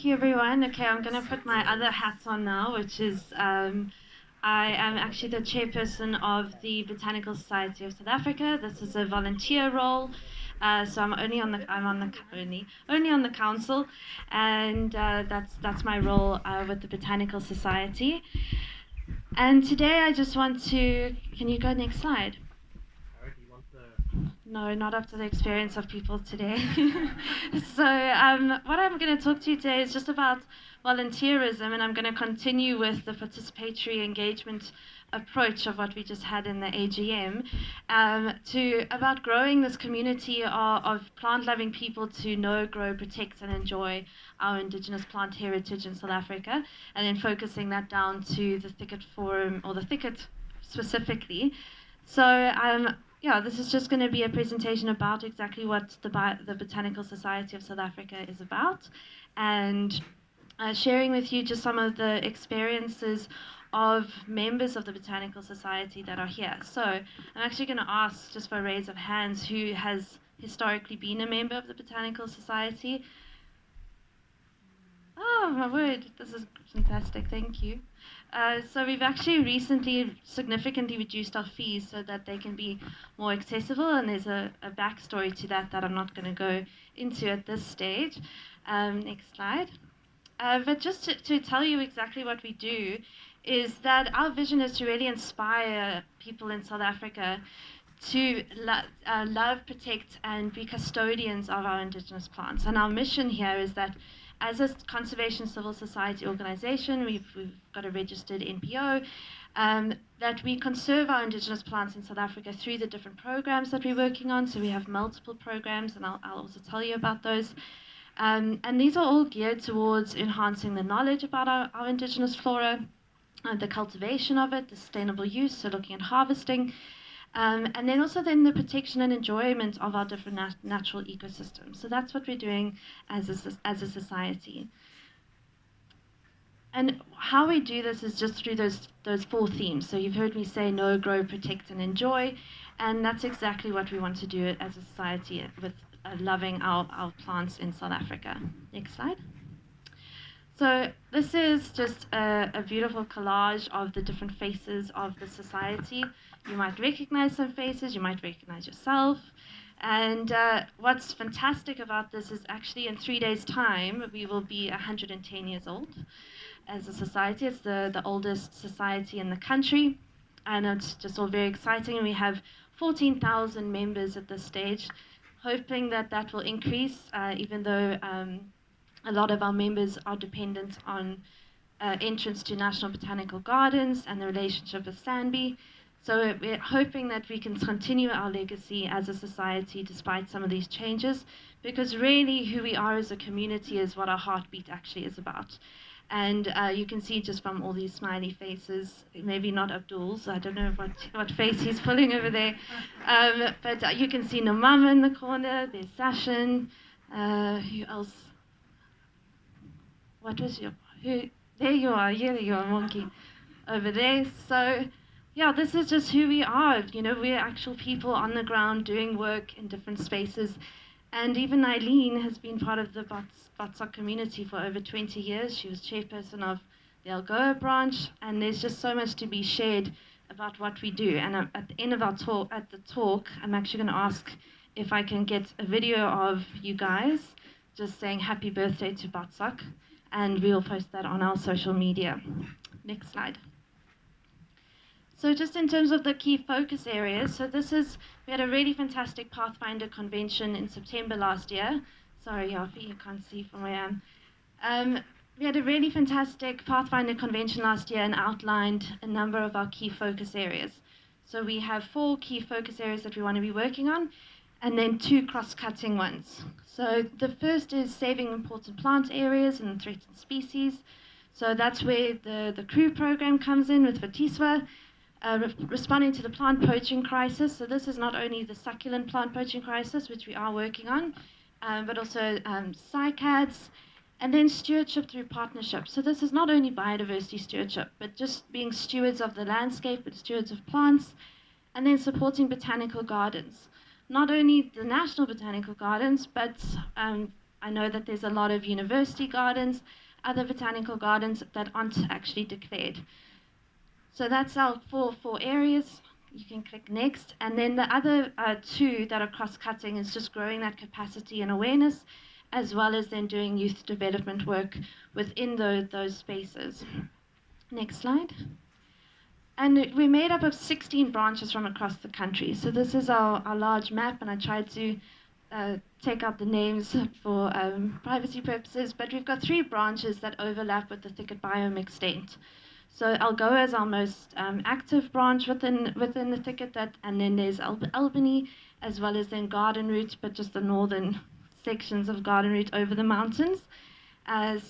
you, everyone. Okay, I'm going to put my other hats on now, which is I am actually the chairperson of the Botanical Society of South Africa. This is a volunteer role, so I'm only on the council, and that's my role with the Botanical Society. And today I just want to. Can you go next slide? No, not after the experience of people today. So what I'm going to talk to you today is just about volunteerism, and I'm going to continue with the participatory engagement approach of what we just had in the AGM, about growing this community of plant-loving people to know, grow, protect, and enjoy our Indigenous plant heritage in South Africa, and then focusing that down to the Thicket Forum, or the Thicket specifically. So yeah, this is just going to be a presentation about exactly what the Botanical Society of South Africa is about, and sharing with you just some of the experiences of members of the Botanical Society that are here. So I'm actually going to ask, just for a raise of hands, who has historically been a member of the Botanical Society. Oh, my word, this is fantastic, thank you. So we've actually recently significantly reduced our fees so that they can be more accessible, and there's a backstory to that I'm not going to go into at this stage. Next slide. But just to tell you exactly what we do is that our vision is to really inspire people in South Africa to love, protect, and be custodians of our Indigenous plants. And our mission here is that as a conservation civil society organization, we've got a registered NPO, that we conserve our Indigenous plants in South Africa through the different programs that we're working on. So we have multiple programs, and I'll also tell you about those. And these are all geared towards enhancing the knowledge about our Indigenous flora, the cultivation of it, the sustainable use, so looking at harvesting, and then also then the protection and enjoyment of our different natural ecosystems. So that's what we're doing as a society. And how we do this is just through those four themes. So you've heard me say know, grow, protect, and enjoy, and that's exactly what we want to do as a society with loving our plants in South Africa. Next slide. So this is just a beautiful collage of the different faces of the society. You might recognize some faces, you might recognize yourself. And what's fantastic about this is actually in 3 days' time, we will be 110 years old as a society. It's the oldest society in the country, and it's just all very exciting. We have 14,000 members at this stage, hoping that will increase, even though a lot of our members are dependent on entrance to National Botanical Gardens and the relationship with Sanby. So we're hoping that we can continue our legacy as a society despite some of these changes, because really who we are as a community is what our heartbeat actually is about. And you can see just from all these smiley faces, maybe not Abdul's, I don't know what face he's pulling over there, but you can see Nomama in the corner, there's Sashin, who else? What was there you are, monkey, over there. So yeah, this is just who we are. You know, we're actual people on the ground doing work in different spaces. And even Eileen has been part of the Botsok community for over 20 years. She was chairperson of the Algoa branch, and there's just so much to be shared about what we do. And at the end of our talk, I'm actually going to ask if I can get a video of you guys just saying happy birthday to Botsok, and we'll post that on our social media. Next slide. So just in terms of the key focus areas, so we had a really fantastic Pathfinder convention in September last year. Sorry, Yafi, you can't see from where I am. We had a really fantastic Pathfinder convention last year and outlined a number of our key focus areas. So we have 4 key focus areas that we want to be working on, and then 2 cross-cutting ones. So the first is saving important plant areas and threatened species. So that's where the crew program comes in with Vatiswa, responding to the plant poaching crisis. So this is not only the succulent plant poaching crisis, which we are working on, but also cycads, and then stewardship through partnership. So this is not only biodiversity stewardship, but just being stewards of the landscape, but stewards of plants, and then supporting botanical gardens. Not only the National Botanical Gardens, but I I know that there's a lot of university gardens, other botanical gardens that aren't actually declared. So that's our four areas. You can click next. And then the other two that are cross-cutting is just growing that capacity and awareness, as well as then doing youth development work within those spaces. Next slide. And we're made up of 16 branches from across the country. So this is our large map, and I tried to take out the names for privacy purposes, but we've got 3 branches that overlap with the thicket biome extent. So Algoa is our most active branch within the thicket, and then there's Albany, as well as then Garden Route, but just the northern sections of Garden Route over the mountains.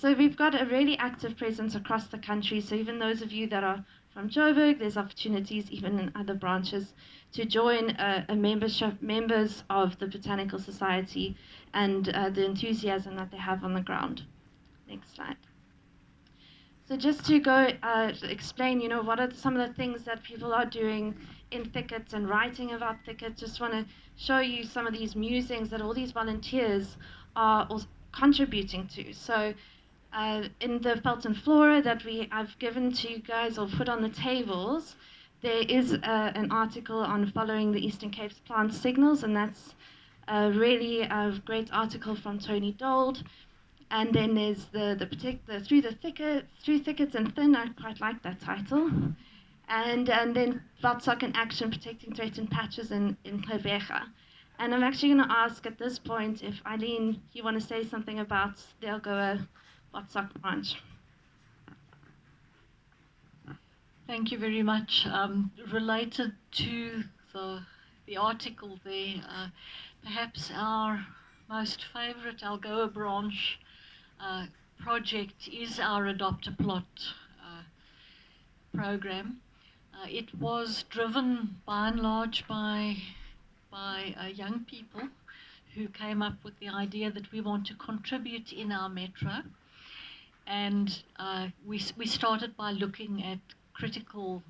So we've got a really active presence across the country. So even those of you that are from Joburg, there's opportunities even in other branches to join members of the Botanical Society and the enthusiasm that they have on the ground. Next slide. So just to go explain, what are some of the things that people are doing in thickets and writing about thickets. Just want to show you some of these musings that all these volunteers are also contributing to. So in the felt and flora that I've given to you guys or put on the tables, there is an article on following the Eastern Cape's plant signals, and that's really a great article from Tony Dold. And then there's the through thickets and thin. I quite like that title. And then Vatsak in action, protecting threatened patches in Klevega. And I'm actually going to ask at this point if Eileen, you want to say something about the Algoa Vatsak branch. Thank you very much. Related to the article there, perhaps our most favorite Algoa branch project is our Adopt a Plot program. It was driven by and large by young people who came up with the idea that we want to contribute in our metro. And we started by looking at critically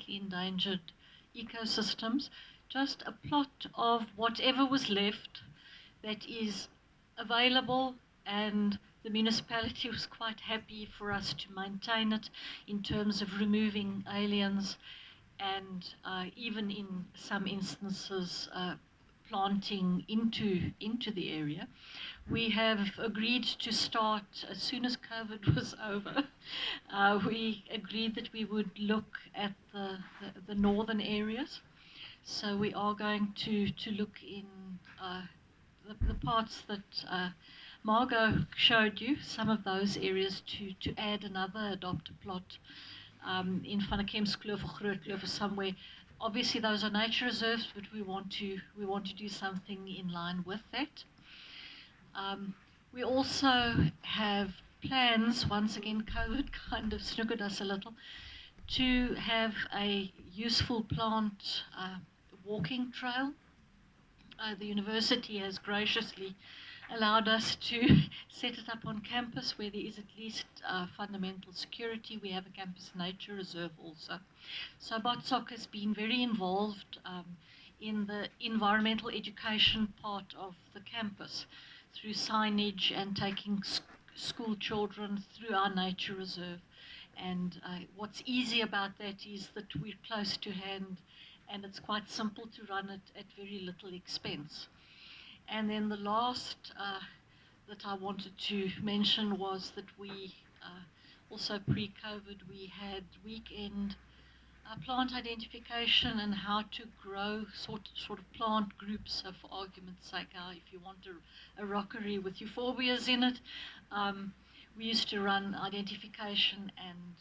endangered ecosystems, just a plot of whatever was left that is available, and the municipality was quite happy for us to maintain it in terms of removing aliens and even in some instances planting into the area. We have agreed to start as soon as COVID was over. We agreed that we would look at the northern areas. So we are going to look in the parts that Margot showed you, some of those areas to add another adopt a plot in Van der Kempskloof or Grootkloof or somewhere. Obviously those are nature reserves, but we want to do something in line with that. We also have plans, once again COVID kind of snookered us a little, to have a useful plant walking trail. The university has graciously allowed us to set it up on campus where there is at least fundamental security. We have a campus nature reserve also. So Botsok has been very involved in the environmental education part of the campus through signage and taking school children through our nature reserve. And what's easy about that is that we're close to hand and it's quite simple to run it at very little expense. And then the last that I wanted to mention was that we also pre-COVID we had weekend plant identification and how to grow sort of plant groups. So for argument's sake, if you want a rockery with euphorbias in it, we used to run identification and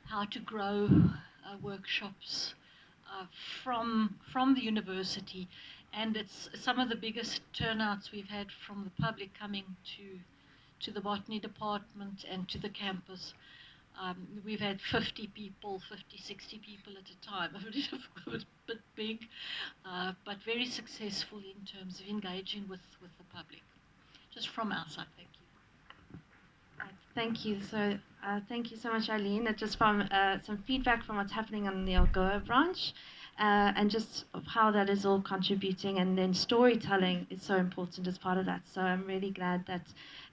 how to grow workshops from the university. And it's some of the biggest turnouts we've had from the public coming to the botany department and to the campus. We've had 50, 60 people at a time. A bit big, but very successful in terms of engaging with the public. Just from our side, thank you. Thank you. So thank you so much, Eileen. Just from some feedback from what's happening on the Algoa branch. and just of how that is all contributing. And then storytelling is so important as part of that. So I'm really glad that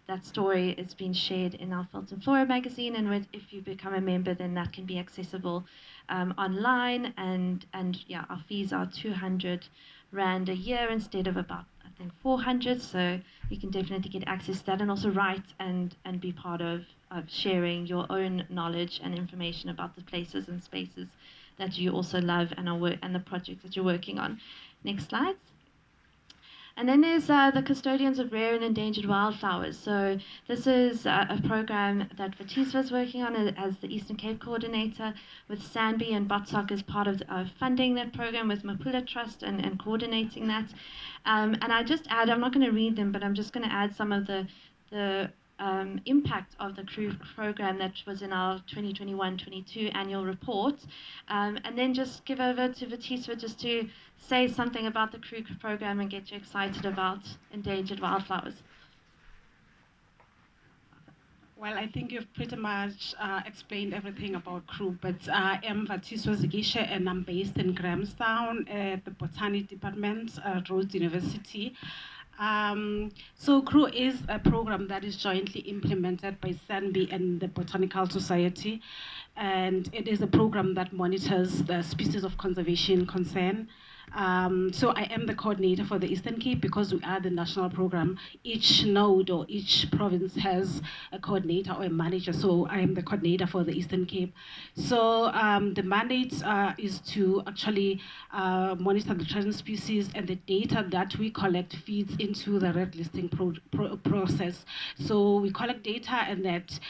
that story is being shared in our Felt and Flora magazine. And if you become a member, then that can be accessible online. And yeah, our fees are 200 Rand a year instead of about, I think, 400. So you can definitely get access to that and also write and be part of sharing your own knowledge and information about the places and spaces that you also love and and the projects that you're working on. Next slide. And then there's the Custodians of Rare and Endangered Wildflowers. So this is a program that Vatisva is working on as the Eastern Cape coordinator, with Sanbi and Botsok as part of funding that program with Mapula Trust and coordinating that. And I just add, I'm not going to read them, but I'm just going to add some of the impact of the crew program that was in our 2021-22 annual report, and then just give over to Vatisva just to say something about the crew program and get you excited about endangered wildflowers. Well, I think you've pretty much explained everything about crew, but I am Vatiswa Zigisha and I'm based in Grahamstown at the Botany Department at Rhodes University. So CREW is a program that is jointly implemented by SANBI and the Botanical Society, and it is a program that monitors the species of conservation concern. So I am the coordinator for the Eastern Cape because we are the national program. Each node or each province has a coordinator or a manager, so I am the coordinator for the Eastern Cape. So the mandate is to actually monitor the threatened species, and the data that we collect feeds into the red listing process. So we collect data, and that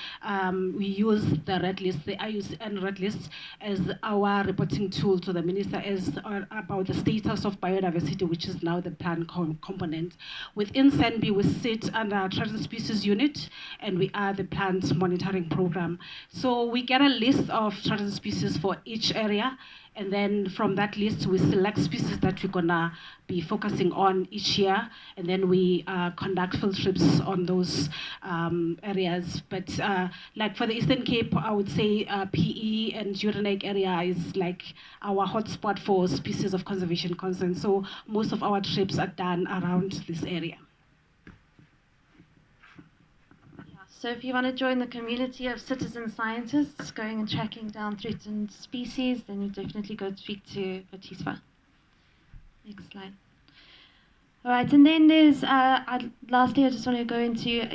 we use the red list, the IUCN red list, as our reporting tool to the minister about the status of biodiversity, which is now the plan component. Within SANBI, we sit under threatened species unit, and we are the plant monitoring program. So we get a list of threatened species for each area, and then from that list, we select species that we're gonna be focusing on each year, and then we conduct field trips on those areas. But like for the Eastern Cape, I would say PE and Urinake area is like our hotspot for species of conservation concern. So most of our trips are done around this area. So if you want to join the community of citizen scientists going and tracking down threatened species, then you definitely go speak to Vatisva. Next slide. All right, and then there's, lastly, I just want to go into,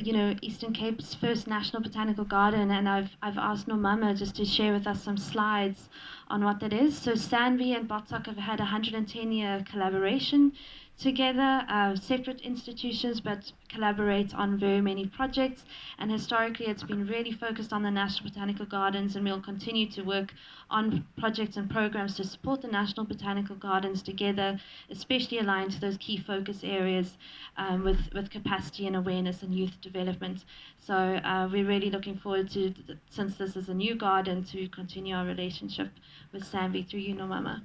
Eastern Cape's first National Botanical Garden, and I've asked Nomama just to share with us some slides on what that is. So Sanvi and Botsok have had a 110-year collaboration together, separate institutions, but collaborate on very many projects. And historically, it's been really focused on the National Botanical Gardens, and we'll continue to work on projects and programs to support the National Botanical Gardens together, especially aligned to those key focus areas with capacity and awareness and youth development. So we're really looking forward to, since this is a new garden, to continue our relationship with Sanvi through you, Nomama.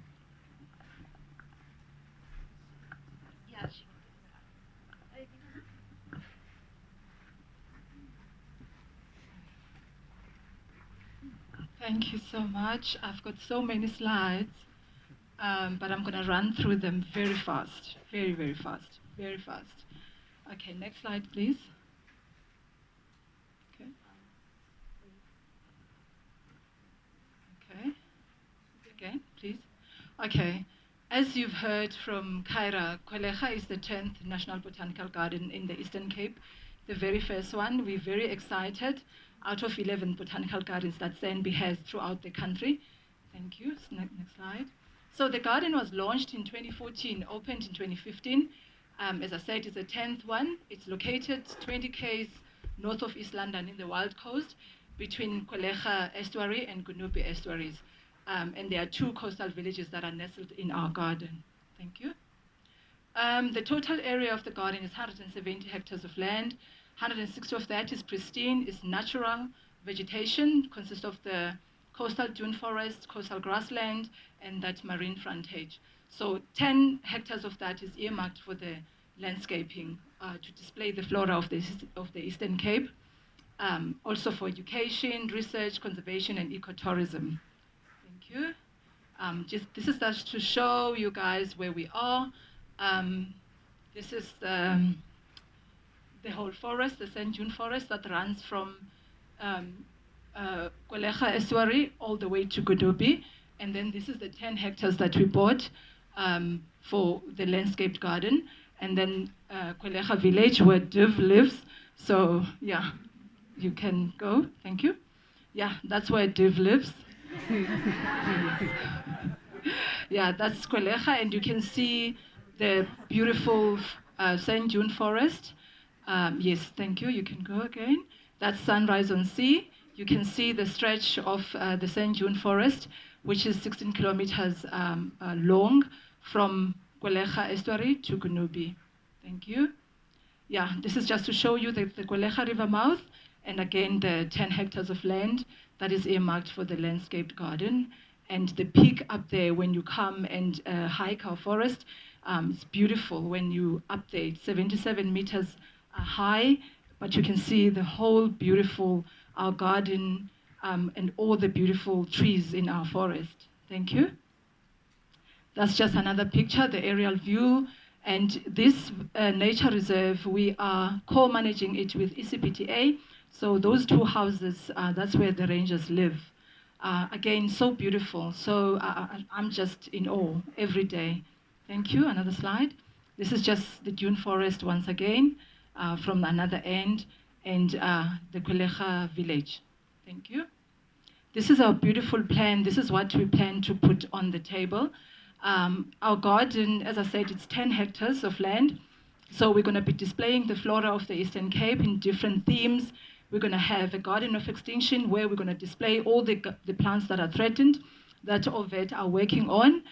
Thank you so much. I've got so many slides, but I'm going to run through them very fast, very, very fast, very fast. Okay, next slide, please. Okay. Okay. Again, please. Okay. As you've heard from Kyra, Kwelecha is the 10th National Botanical Garden in the Eastern Cape, the very first one. We're very excited. Out of 11 botanical gardens that SANBI has throughout the country. Thank you. Next slide. So the garden was launched in 2014, opened in 2015. As I said, it's the 10th one. It's located 20 km north of East London in the Wild Coast, between Kwelecha Estuary and Gunubi Estuaries. And there are 2 coastal villages that are nestled in our garden. Thank you. The total area of the garden is 170 hectares of land. 160 of that is pristine, is natural vegetation, consists of the coastal dune forest, coastal grassland, and that marine frontage. So 10 hectares of that is earmarked for the landscaping to display the flora of the Eastern Cape, also for education, research, conservation, and ecotourism. Thank you. This is just to show you guys where we are. This is the whole forest, the St. John forest that runs from Kwelecha estuary all the way to Godobi. And then this is the 10 hectares that we bought for the landscaped garden. And then Kwelecha village where Div lives. So yeah, you can go, thank you. Yeah, that's where Div lives. Yeah, that's Kwelecha, and you can see the beautiful St. John forest. Yes, thank you. You can go again. That's Sunrise on Sea. You can see the stretch of the St. John forest, which is 16 kilometers long from Kwelecha estuary to Gunubi. Thank you. Yeah, this is just to show you the Kwelecha river mouth, and again the 10 hectares of land that is earmarked for the landscaped garden. And the peak up there when you come and hike our forest, it's beautiful when you up there. It's 77 meters high, but you can see the whole beautiful our garden and all the beautiful trees in our forest. Thank you. That's just another picture, the aerial view. And this nature reserve, we are co-managing it with ECPTA. So those two houses, that's where the rangers live. Again, so beautiful. So I'm just in awe every day. Thank you. Another slide. This is just the dune forest once again from another end, and the Kwelecha village. Thank you. This is our beautiful plan. This is what we plan to put on the table. Our garden, as I said, it's 10 hectares of land. So we're going to be displaying the flora of the Eastern Cape in different themes. We're going to have a garden of extinction where we're going to display all the plants that are threatened that OVET are working on.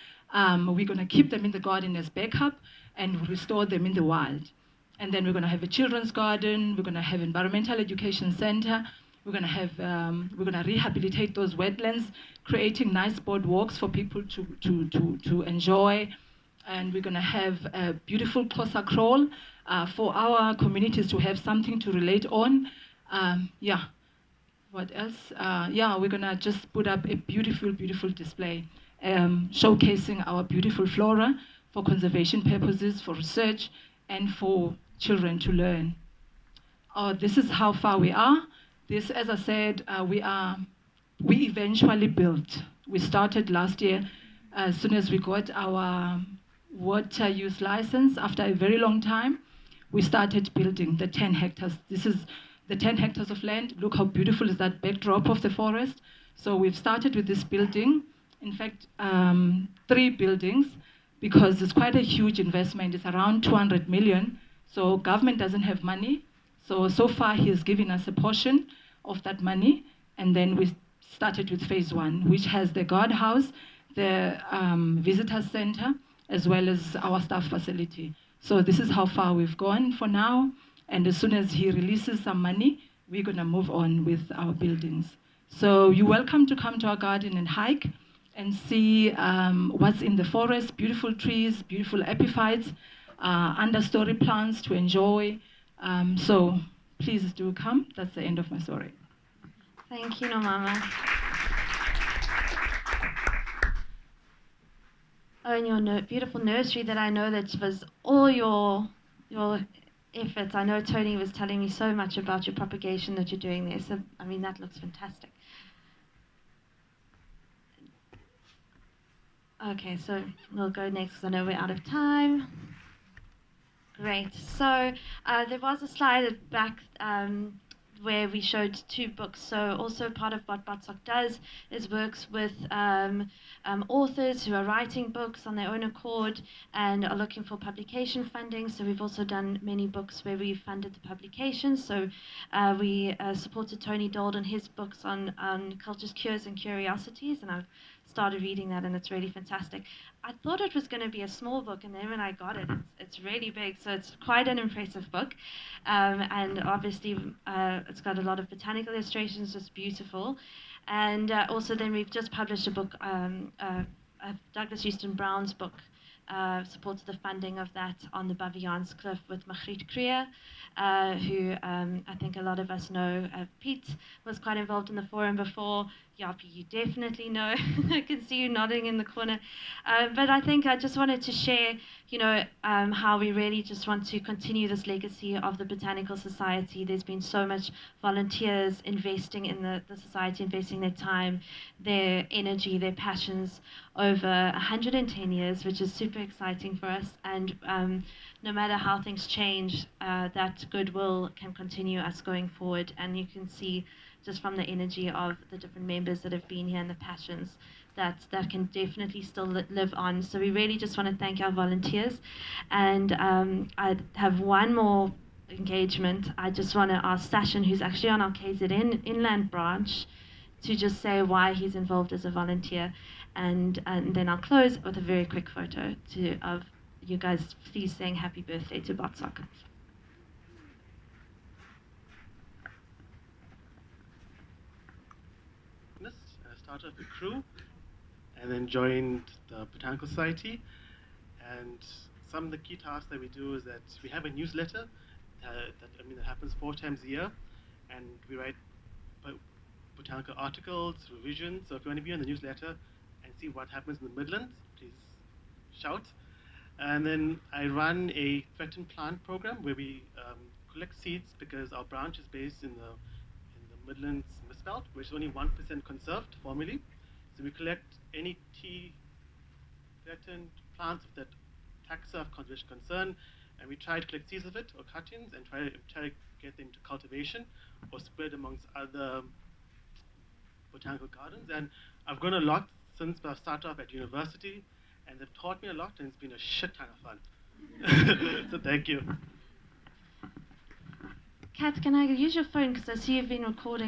We're going to keep them in the garden as backup and restore them in the wild. And then we're going to have a children's garden. We're going to have environmental education center. We're going to have, we're going to rehabilitate those wetlands, creating nice boardwalks for people to enjoy. And we're going to have a beautiful Xhosa crawl for our communities to have something to relate on. Yeah, what else? Yeah, we're going to just put up a beautiful, beautiful display showcasing our beautiful flora for conservation purposes, for research, and for children to learn. This is how far we are. This, as I said, we eventually built. We started last year as soon as we got our water use license. After a very long time, we started building the 10 hectares. This is the 10 hectares of land. Look how beautiful is that backdrop of the forest. So we've started with this building. In fact, 3 buildings, because it's quite a huge investment. It's around 200 million. So government doesn't have money. So far, he has given us a portion of that money, and then we started with phase 1, which has the guardhouse, the visitor center, as well as our staff facility. So this is how far we've gone for now, and as soon as he releases some money, we're going to move on with our buildings. So you're welcome to come to our garden and hike and see what's in the forest, beautiful trees, beautiful epiphytes, understory plants to enjoy. So please do come. That's the end of my story. Thank you, Nomama. Oh, and your beautiful nursery that I know that was all your efforts. I know Tony was telling me so much about your propagation that you're doing there. So, I mean, that looks fantastic. Okay, so we'll go next because I know we're out of time. Great. So there was a slide at the back where we showed 2 books. So also part of what BOTSOC does is works with authors who are writing books on their own accord and are looking for publication funding. So we've also done many books where we funded the publications. So we supported Tony Dold and his books on cultures, cures, and curiosities, and I've started reading that, and it's really fantastic. I thought it was going to be a small book, and then when I got it, it's really big. So it's quite an impressive book, and obviously it's got a lot of botanical illustrations, just beautiful. And also then we've just published a book, Douglas Houston Brown's book, supported the funding of that on the Baviaans Cliff with Magritte Creer, who I think a lot of us know. Pete was quite involved in the forum before. Yapi, you definitely know. I can see you nodding in the corner. But I think I just wanted to share, how we really just want to continue this legacy of the Botanical Society. There's been so much volunteers investing in the society, investing their time, their energy, their passions over 110 years, which is super exciting for us. And no matter how things change, that goodwill can continue us going forward. And you can see just from the energy of the different members that have been here and the passions that can definitely still live on. So we really just want to thank our volunteers. And I have one more engagement. I just want to ask Sashin, who's actually on our KZN Inland branch, to just say why he's involved as a volunteer. And then I'll close with a very quick photo of you guys please saying happy birthday to Botsaka. I started the crew and then joined the Botanical Society. And some of the key tasks that we do is that we have a newsletter that happens 4 times a year, and we write botanical articles, revisions. So if you want to be on the newsletter and see what happens in the Midlands, please shout. And then I run a threatened plant program where we collect seeds, because our branch is based in the Midlands Misbelt, which is only 1% conserved formally. So we collect any threatened plants of that taxa of conservation concern, and we try to collect seeds of it or cuttings and try to get them to cultivation or spread amongst other botanical gardens. And I've grown a lot since I started off at university, and they've taught me a lot, and it's been a shit ton of fun. So thank you. Kat, can I use your phone, because I see you've been recording